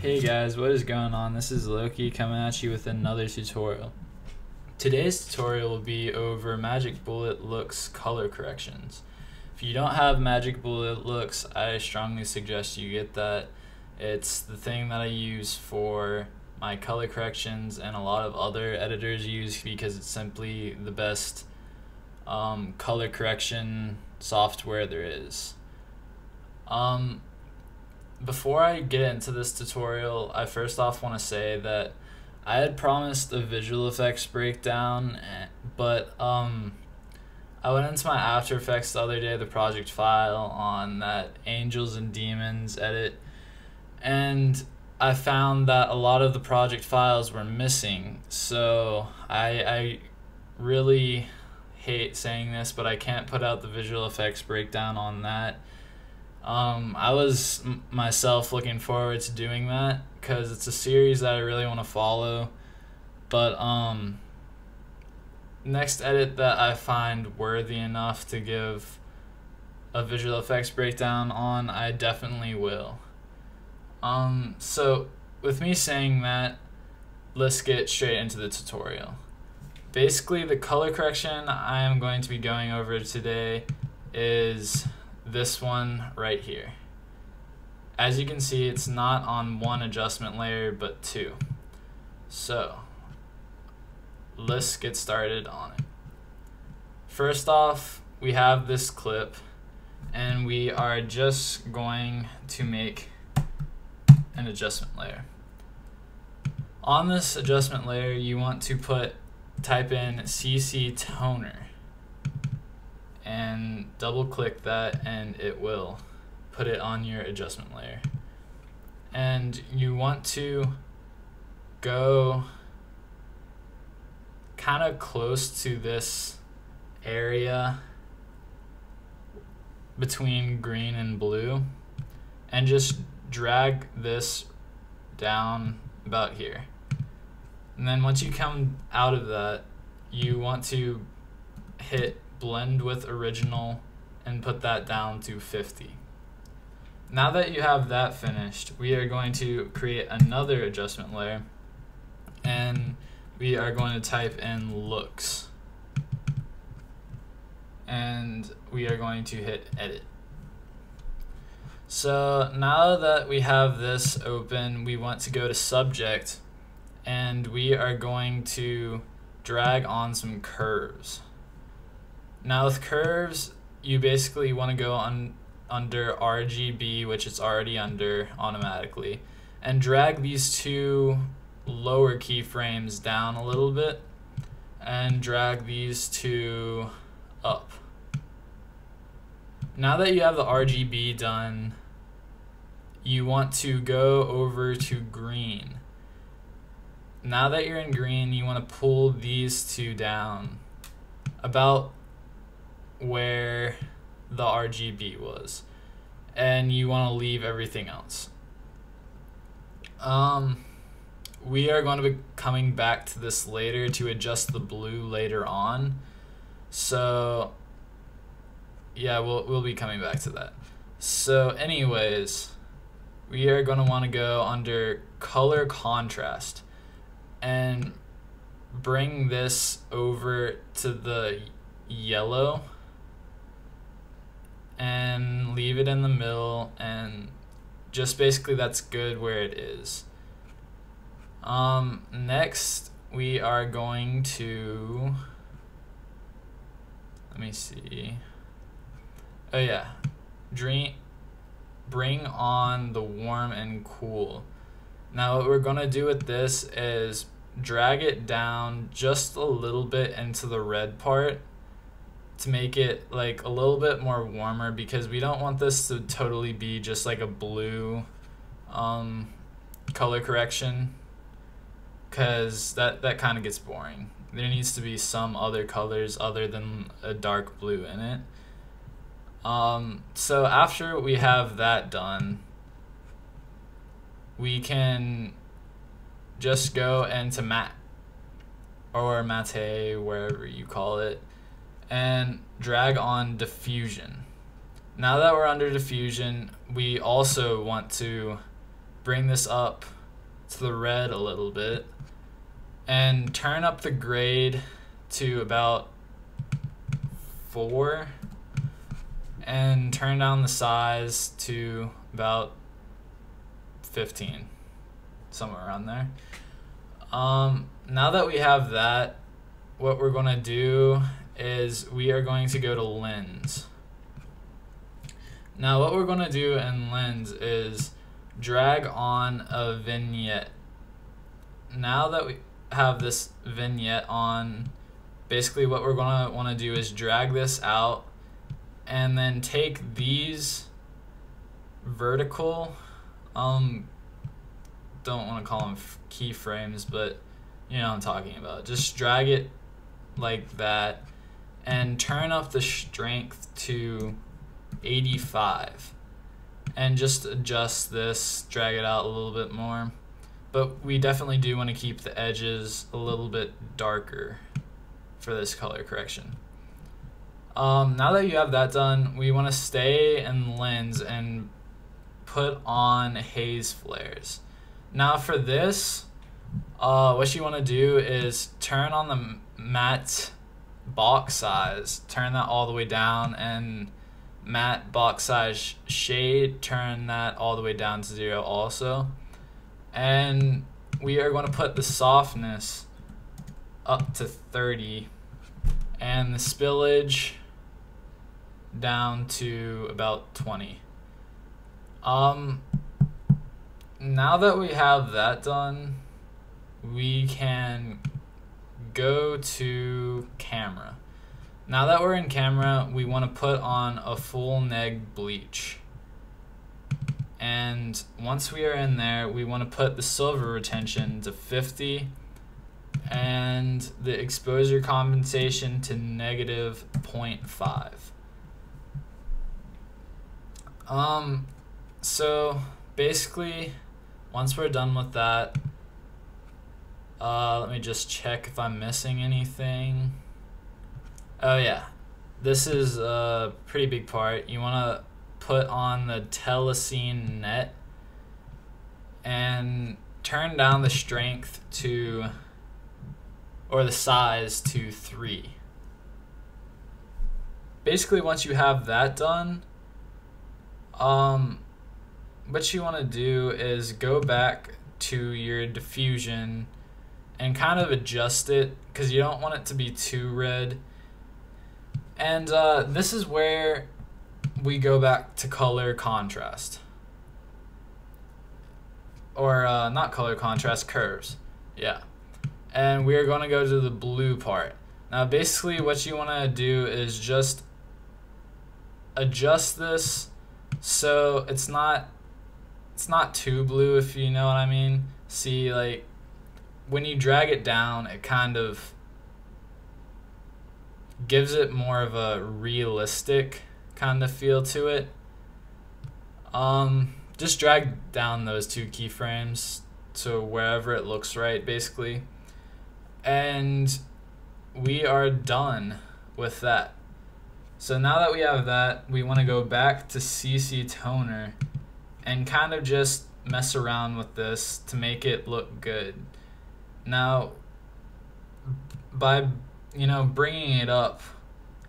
Hey guys, what is going on? This is Lokii coming at you with another tutorial. Today's tutorial will be over Magic Bullet Looks color corrections. If you don't have Magic Bullet Looks, I strongly suggest you get that. It's the thing that I use for my color corrections and a lot of other editors use because it's simply the best color correction software there is. Before I get into this tutorial, I first off want to say that I had promised a visual effects breakdown, but I went into my After Effects the other day, the project file on that Angels and Demons edit, and I found that a lot of the project files were missing. So I really hate saying this, but I can't put out the visual effects breakdown on that. I was myself looking forward to doing that because it's a series that I really want to follow, but next edit that I find worthy enough to give a visual effects breakdown on, I definitely will. So with me saying that, let's get straight into the tutorial. Basically, the color correction I am going to be going over today is this one right here. As you can see, it's not on one adjustment layer but two. So let's get started on it. First off, we have this clip and we are just going to make an adjustment layer. On this adjustment layer, you want to type in CC toner and double click that, and it will put it on your adjustment layer. And you want to go kind of close to this area between green and blue and just drag this down about here. And then once you come out of that, you want to hit blend with original and put that down to 50. Now that you have that finished, we are going to create another adjustment layer and we are going to type in looks and we are going to hit edit. So now that we have this open, we want to go to subject and we are going to drag on some curves. Now with curves, you basically want to go under RGB, which it's already under automatically, and drag these two lower keyframes down a little bit and drag these two up. Now that you have the RGB done, you want to go over to green. Now that you're in green, you want to pull these two down about where the RGB was, and you want to leave everything else. We are going to be coming back to this later to adjust the blue later on, so yeah, we'll be coming back to that. So anyways, we are going to want to go under color contrast and bring this over to the yellow and leave it in the middle, and just basically that's good where it is. Next we are going to, let me see, oh yeah, bring on the warm and cool. Now what we're gonna do with this is drag it down just a little bit into the red part to make it like a little bit more warmer, because we don't want this to totally be just like a blue color correction, because that kind of gets boring. There needs to be some other colors other than a dark blue in it. So after we have that done, we can just go into matte or mate, wherever you call it, and drag on diffusion. Now that we're under diffusion, we also want to bring this up to the red a little bit and turn up the grade to about 4 and turn down the size to about 15, somewhere around there. Now that we have that, what we're going to do is we are going to go to lens. Now what we're going to do in lens is drag on a vignette. Now that we have this vignette on, basically what we're going to want to do is drag this out and then take these vertical, don't want to call them keyframes, but you know what I'm talking about. Just drag it like that and turn up the strength to 85 and just adjust this, drag it out a little bit more. But we definitely do want to keep the edges a little bit darker for this color correction. Now that you have that done, we want to stay in lens and put on haze flares. Now for this, what you want to do is turn on the matte box size, turn that all the way down, and matte box size shade, turn that all the way down to 0 also. And we are going to put the softness up to 30 and the spillage down to about 20. Now that we have that done, we can go to camera. Now that we're in camera, we want to put on a full neg bleach. And once we are in there, we want to put the silver retention to 50 and the exposure compensation to negative 0.5. So basically, once we're done with that, let me just check if I'm missing anything. Oh yeah, this is a pretty big part. You want to put on the telecine net and turn down the strength to, or the size to 3. Basically, once you have that done, what you want to do is go back to your diffusion and kind of adjust it, because you don't want it to be too red. And this is where we go back to color contrast. Or not color contrast, curves. Yeah. And we are going to go to the blue part. Now basically what you want to do is just adjust this so it's not too blue, if you know what I mean. See, like when you drag it down, it kind of gives it more of a realistic kind of feel to it. Just drag down those 2 keyframes to wherever it looks right, basically. And we are done with that. So now that we have that, we want to go back to CC Toner and kind of just mess around with this to make it look good. Now, by bringing it up,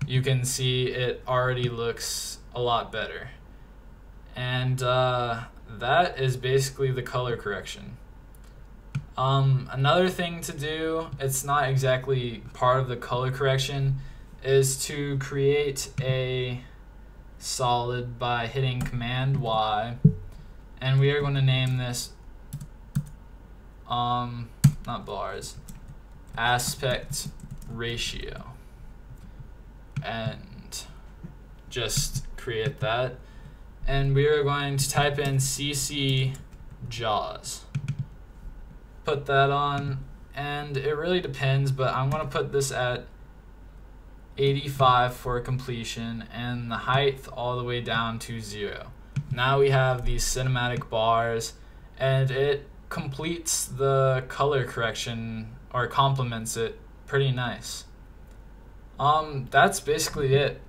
you can see it already looks a lot better. And that is basically the color correction. Another thing to do, it's not exactly part of the color correction, is to create a solid by hitting Command Y, and we are going to name this not bars, aspect ratio, and just create that. And we are going to type in CC jaws, put that on, and it really depends, but I'm going to put this at 85 for completion and the height all the way down to 0. Now we have these cinematic bars, and it completes the color correction, or complements it pretty nice. That's basically it.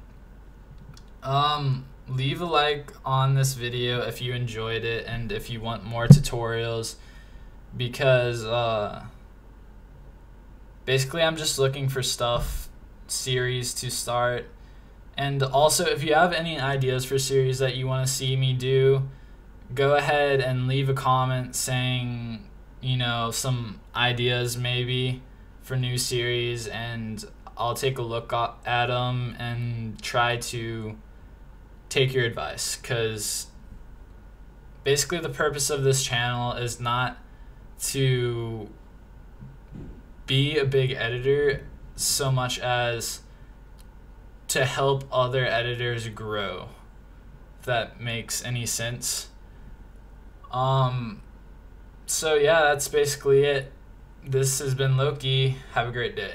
leave a like on this video if you enjoyed it and if you want more tutorials, because basically I'm just looking for series to start. And also, if you have any ideas for series that you want to see me do, go ahead and leave a comment saying, you know, some ideas maybe for new series, and I'll take a look at them and try to take your advice, because basically the purpose of this channel is not to be a big editor so much as to help other editors grow, if that makes any sense. So yeah, that's basically it. This has been Lokii. Have a great day.